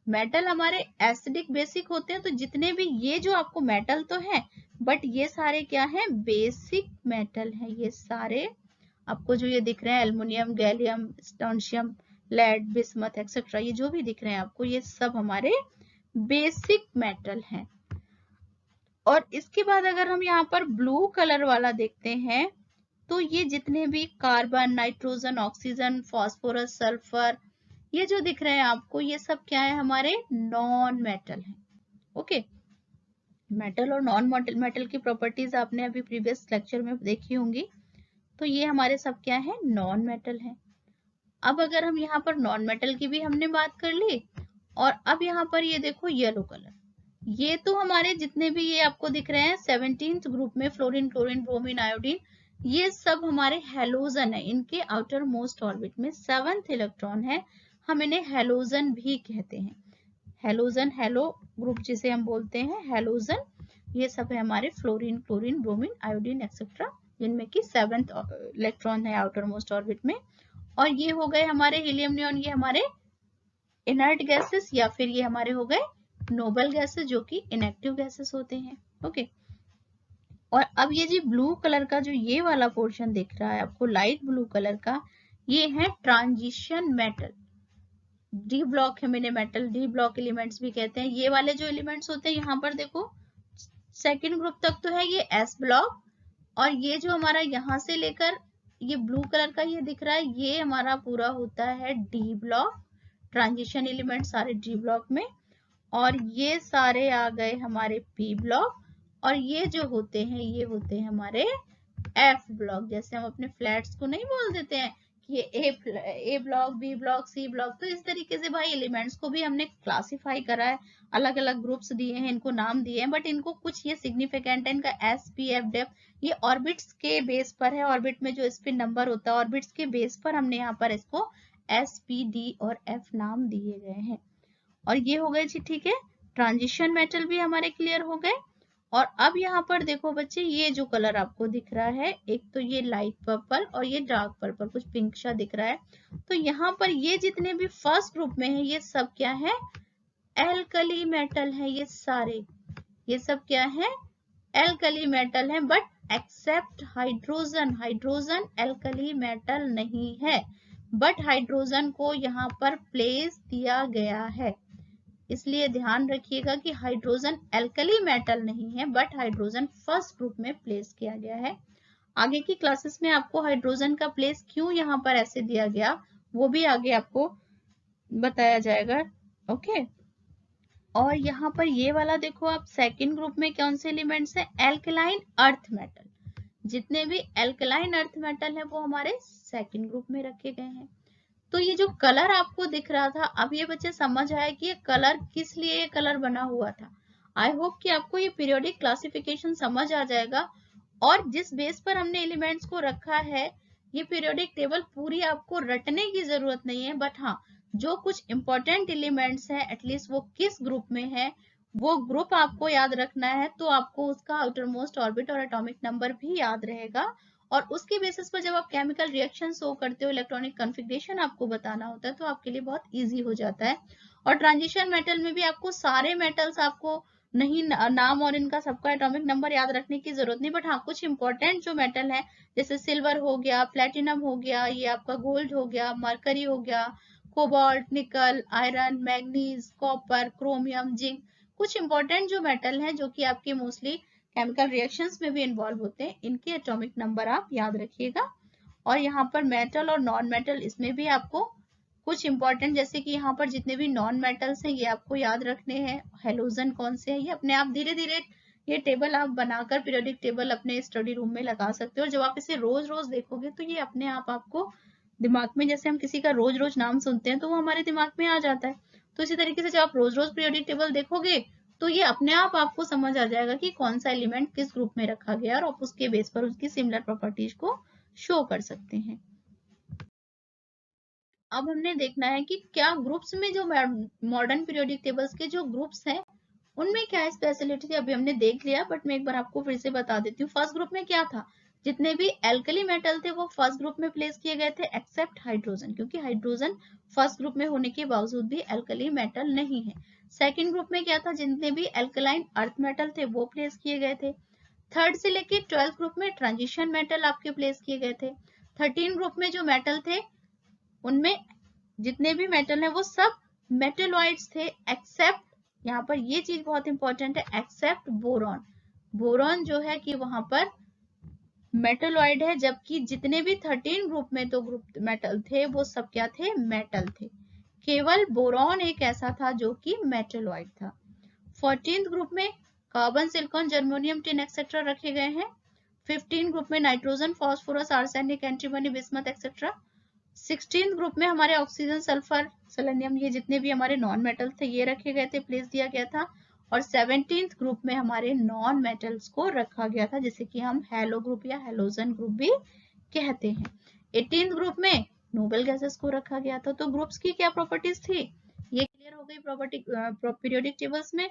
मेटल हमारे एसिडिक बेसिक होते हैं, तो जितने भी ये जो आपको मेटल तो है, बट ये सारे क्या है? बेसिक मेटल है। ये सारे आपको जो ये दिख रहे हैं, aluminium, gallium, strontium, lead, bismuth etcetera, ये जो भी दिख रहे हैं आपको, ये सब हमारे बेसिक मेटल हैं। और इसके बाद अगर हम यहाँ पर ब्लू कलर वाला देखते हैं, तो ये जितने भी carbon, nitrogen, oxygen, phosphorus, sulphur, ये जो दिख रहे हैं आपको, ये सब क्या है? हमारे नॉन मेटल है। ओके, मेटल और नॉन मेटल की प्रॉपर्टीज आपने अभी प्रीवियस लेक्चर में देखी होंगी। तो ये हमारे सब क्या है? नॉन मेटल है। अब अगर हम यहाँ पर नॉन मेटल की भी हमने बात कर ली, और अब यहाँ पर ये देखो येलो कलर, ये तो हमारे जितने भी ये आपको दिख रहे हैं 17th ग्रुप में, फ्लोरीन, क्लोरीन, ब्रोमीन, आयोडीन, ये सब हमारे हैलोजन है। इनके आउटर मोस्ट ऑर्बिट में 7th इलेक्ट्रॉन है, हम इन्हें हैलोजन भी कहते हैं। हैलोजन, हैलो ग्रुप जिसे हम बोलते हैं, हैलोजन, ये सब है हमारे fluorine, chlorine, bromine, iodine etcetera, जिनमें की 7th इलेक्ट्रॉन है आउटर मोस्ट ऑर्बिट में। और ये हो गए हमारे हीलियम, नियॉन, ये हमारे इनर्ट गैसेस या फिर ये हमारे हो गए नोबल गैसेस, जो कि इनएक्टिव गैसेस होते हैं। ओके, और अब ये जो ब्लू कलर का जो ये वाला पोर्शन दिख रहा है आपको, लाइट ब्लू कलर का, ये है ट्रांजिशन मेटल। डी ब्लॉक है मैंने मेटल, डी ब्लॉक एलिमेंट्स भी कहते हैं। ये वाले जो एलिमेंट्स होते हैं, यहाँ पर देखो सेकेंड ग्रुप तक तो है ये एस ब्लॉक, और ये जो हमारा यहाँ से लेकर ये ब्लू कलर का ये दिख रहा है, ये हमारा पूरा होता है डी ब्लॉक। ट्रांजिशन एलिमेंट सारे डी ब्लॉक में, और ये सारे आ गए हमारे पी ब्लॉक, और ये जो होते हैं ये होते हैं हमारे एफ ब्लॉक। जैसे हम अपने फ्लैट्स को नहीं बोल देते हैं कि ये A block, B block, C block, तो इस तरीके से भाई एलिमेंट्स को भी हमने क्लासिफाई करा है, अलग अलग ग्रुप्स दिए हैं, इनको नाम दिए हैं, बट इनको कुछ ये सिग्निफिकेंट है। इनका एस, पी, एफ, डेफ, ये ऑर्बिट्स के बेस पर है। ऑर्बिट में जो स्पिन नंबर होता है, ऑर्बिट्स के बेस पर हमने यहाँ पर इसको एस, पी, डी और एफ नाम दिए गए हैं। और ये हो गए जी, ठीक है, ट्रांजिशन मेटल भी हमारे क्लियर हो गए। और अब यहाँ पर देखो बच्चे, ये जो कलर आपको दिख रहा है, एक तो ये लाइट पर्पल और ये डार्क पर्पल, कुछ पिंक सा दिख रहा है। तो यहाँ पर ये जितने भी फर्स्ट ग्रुप में है, ये सब क्या है? एल्कली मेटल है। ये सारे, ये सब क्या है? एल्कली मेटल है, but except hydrogen. Hydrogen alkali metal नहीं है, बट हाइड्रोजन को यहाँ पर प्लेस दिया गया है। इसलिए ध्यान रखिएगा कि हाइड्रोजन एल्कली मेटल नहीं है, बट हाइड्रोजन फर्स्ट ग्रुप में प्लेस किया गया है। आगे की क्लासेस में आपको हाइड्रोजन का प्लेस क्यों यहाँ पर ऐसे दिया गया, वो भी आगे आपको बताया जाएगा। ओके, और यहाँ पर ये वाला देखो आप, सेकेंड ग्रुप में कौन से एलिमेंट्स है? Alkaline earth metal. जितने भी एल्कलाइन अर्थ मेटल है वो हमारे सेकेंड ग्रुप में रखे गए हैं। तो ये जो कलर आपको दिख रहा था, अब ये बच्चे समझ आए कि ये कलर किस लिए ये कलर बना हुआ था। आई होप कि आपको ये पीरियोडिक क्लासिफिकेशन समझ आ जाएगा, और जिस बेस पर हमने एलिमेंट्स को रखा है, ये पीरियोडिक टेबल पूरी आपको रटने की जरूरत नहीं है, बट हाँ, जो कुछ इंपॉर्टेंट एलिमेंट्स है, एटलीस्ट वो किस ग्रुप में है, वो ग्रुप आपको याद रखना है, तो आपको उसका आउटर मोस्ट ऑर्बिट और एटॉमिक नंबर भी याद रहेगा, और उसके बेसिस पर जब आप केमिकल रिएक्शन शो करते हो, इलेक्ट्रॉनिक कॉन्फ़िगरेशन आपको बताना होता है, तो आपके लिए बहुत इजी हो जाता है। और ट्रांजिशन मेटल में भी आपको सारे मेटल्स आपको नहीं नाम और इनका सबका एटॉमिक नंबर याद रखने की जरूरत नहीं, बट हाँ कुछ इंपॉर्टेंट जो मेटल है जैसे सिल्वर हो गया, प्लेटिनम हो गया, ये आपका गोल्ड हो गया, मरकरी हो गया, कोबाल्ट, निकल, iron, manganese, copper, chromium, zinc, कुछ इंपॉर्टेंट जो मेटल हैं जो कि आपके मोस्टली केमिकल रिएक्शंस में भी इन्वॉल्व होते हैं, इनके एटॉमिक नंबर आप याद रखिएगा। और यहाँ पर मेटल और नॉन मेटल, इसमें भी आपको कुछ इंपॉर्टेंट जैसे कि यहाँ पर जितने भी नॉन मेटल्स हैं ये आपको याद रखने हैं, हेलोजन कौन से हैं, ये अपने आप धीरे धीरे ये टेबल आप बनाकर पीरियोडिक टेबल अपने स्टडी रूम में लगा सकते हो। जब आप इसे रोज रोज देखोगे तो ये अपने आप आपको दिमाग में, जैसे हम किसी का रोज रोज नाम सुनते हैं तो वो हमारे दिमाग में आ जाता है, तो इसी तरीके से जब आप रोज रोज पीरियोडिक टेबल देखोगे तो ये अपने आप आपको समझ आ जाएगा कि कौन सा एलिमेंट किस ग्रुप में रखा गया और आप उसके बेस पर उसकी सिमिलर प्रॉपर्टीज को शो कर सकते हैं। अब हमने देखना है कि क्या ग्रुप्स में जो मॉडर्न पीरियोडिक टेबल्स के जो ग्रुप्स हैं उनमें क्या स्पेशलिटी थी, अभी हमने देख लिया, बट मैं एक बार आपको फिर से बता देती हूँ। फर्स्ट ग्रुप में क्या था, जितने भी एल्कली मेटल थे वो फर्स्ट ग्रुप में प्लेस किए गए थे एक्सेप्ट हाइड्रोजन, क्योंकि हाइड्रोजन फर्स्ट ग्रुप में होने के बावजूद भी एल्कली मेटल नहीं है। सेकेंड ग्रुप में क्या था, जितने भी एल्कलाइन अर्थ मेटल थे वो प्लेस किए गए थे। थर्ड से लेके 12th ग्रुप में ट्रांजिशन मेटल आपके प्लेस किए गए थे। 13 ग्रुप में जो मेटल थे उनमें जितने भी मेटल हैं वो सब मेटलॉइड्स थे एक्सेप्ट, यहाँ पर ये चीज बहुत इंपॉर्टेंट है, एक्सेप्ट बोरॉन। बोरॉन जो है कि वहां पर मेटलॉइड है, जबकि जितने भी 13 ग्रुप में तो ग्रुप मेटल थे वो सब क्या थे, मेटल थे। केवल बोरॉन एक ऐसा था जो कि मेटलॉइड था। 14th ग्रुप में carbon, silicon, germanium, tin etcetera रखे गए हैं। 15 ग्रुप में nitrogen, phosphorus, arsenic, antimony, bismuth etcetera. 16th group में हमारे ऑक्सीजन, सल्फर, सेलेनियम, ये जितने भी हमारे नॉन मेटल थे ये रखे गए थे, प्लेस दिया गया था। और 17th ग्रुप में हमारे नॉन मेटल्स को रखा गया था, जिसे कि हम हैलो ग्रुप या हैलोजन ग्रुप भी कहते हैं। 18th ग्रुप में नोबल गैसेस को रखा गया था। तो ग्रुप्स की क्या प्रॉपर्टीज थी ये क्लियर हो गई प्रॉपर्टी पीरियोडिक टेबल्स में।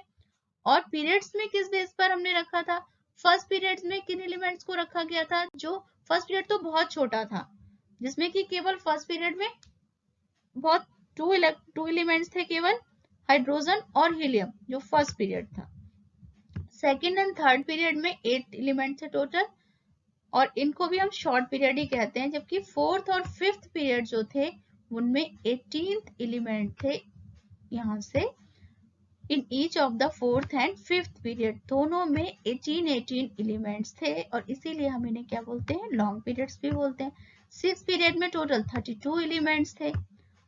और पीरियड्स में किस बेस पर हमने रखा था, फर्स्ट पीरियड्स में किन एलिमेंट्स को रखा गया था, जो फर्स्ट पीरियड तो बहुत छोटा था जिसमें कि केवल फर्स्ट पीरियड में बहुत टू एलिमेंट्स थे, केवल हाइड्रोजन और हीलियम जो फर्स्ट पीरियड था। सेकंड एंड थर्ड पीरियड में 8 एलिमेंट थे टोटल, और इनको भी हम शॉर्ट पीरियड ही कहते हैं। जबकि फोर्थ और फिफ्थ पीरियड जो थे उनमें 18th एलिमेंट थे यहाँ से in each of the fourth and fifth period, दोनों में 18 एलिमेंट्स थे, और इसीलिए हम इन्हें क्या बोलते हैं, लॉन्ग पीरियड्स भी बोलते हैं। सिक्स पीरियड में टोटल 32 एलिमेंट्स थे,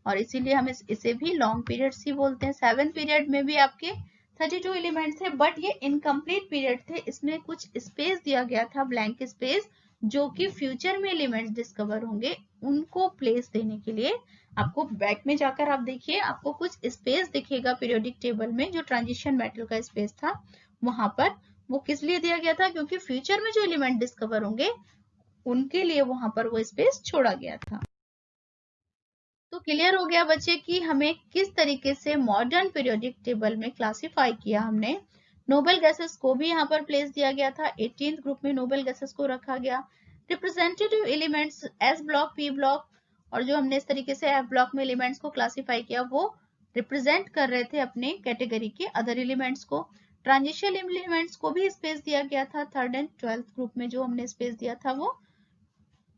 और इसीलिए हम इसे भी लॉन्ग पीरियड्स ही बोलते हैं। सेवेंथ पीरियड में भी आपके 32 एलिमेंट्स थे, बट ये इनकम्प्लीट पीरियड थे, इसमें कुछ स्पेस दिया गया था, ब्लैंक स्पेस, जो कि फ्यूचर में एलिमेंट्स डिस्कवर होंगे उनको प्लेस देने के लिए। आपको बैक में जाकर आप देखिए, आपको कुछ स्पेस दिखेगा पीरियोडिक टेबल में, जो ट्रांजिशन मेटल का स्पेस था वहां पर, वो किस लिए दिया गया था, क्योंकि फ्यूचर में जो एलिमेंट डिस्कवर होंगे उनके लिए वहां पर वो स्पेस छोड़ा गया था। तो क्लियर हो गया बच्चे कि हमें किस तरीके से मॉडर्न पीरियोडिक टेबल में क्लासिफाई किया हमने। नोबल गैसेस को भी यहाँ पर प्लेस दिया गया था, 18th ग्रुप में नोबल गैसेस को रखा गया। Representative elements S block, P block, और जो हमने इस तरीके से एफ ब्लॉक में एलिमेंट्स को क्लासिफाई किया वो रिप्रेजेंट कर रहे थे अपने कैटेगरी के अदर एलिमेंट्स को। ट्रांजिशन एलिमेंट्स को भी स्पेस दिया गया था, थर्ड एंड 12th ग्रुप में जो हमने स्पेस दिया था वो,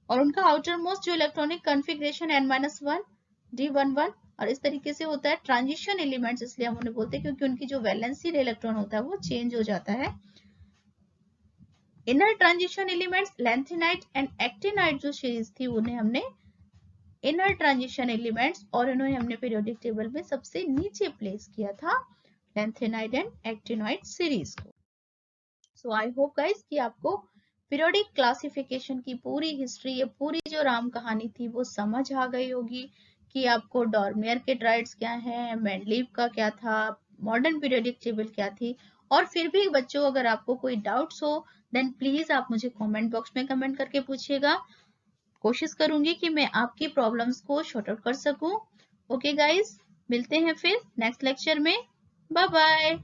और उनका आउटर मोस्ट जो इलेक्ट्रॉनिक कॉन्फ़िगरेशन n-1 d11, और इस तरीके से होता है। ट्रांजिशन एलिमेंट्स इसलिए हम उन्हें बोलते हैं क्योंकि उनकी जो वैलेंसी इलेक्ट्रॉन होता है वो चेंज हो जाता है। Inner transition elements lanthanide and actinide जो सीरीज थी उन्हें हमने इनर ट्रांजिशन एलिमेंट्स, और इन्हें हमने पीरियोडिक टेबल में सबसे नीचे प्लेस किया था, लैंथेनाइट एंड एक्टिनाइट सीरीज को। सो आई होप गाइस कि आपको पीरियोडिक क्लासिफिकेशन की पूरी हिस्ट्री, ये पूरी जो राम कहानी थी वो समझ आ गई होगी कि आपको डॉर्मियर के ट्राइड्स क्या है, मेंडलीव का क्या था, मॉडर्न पीरियोडिक टेबल क्या थी। और फिर भी बच्चों अगर आपको कोई डाउट्स हो देन प्लीज आप मुझे कमेंट बॉक्स में कमेंट करके पूछिएगा, कोशिश करूंगी कि मैं आपकी प्रॉब्लम्स को सॉर्ट आउट कर सकूं। ओके गाइस, मिलते हैं फिर नेक्स्ट लेक्चर में, बाय बाय।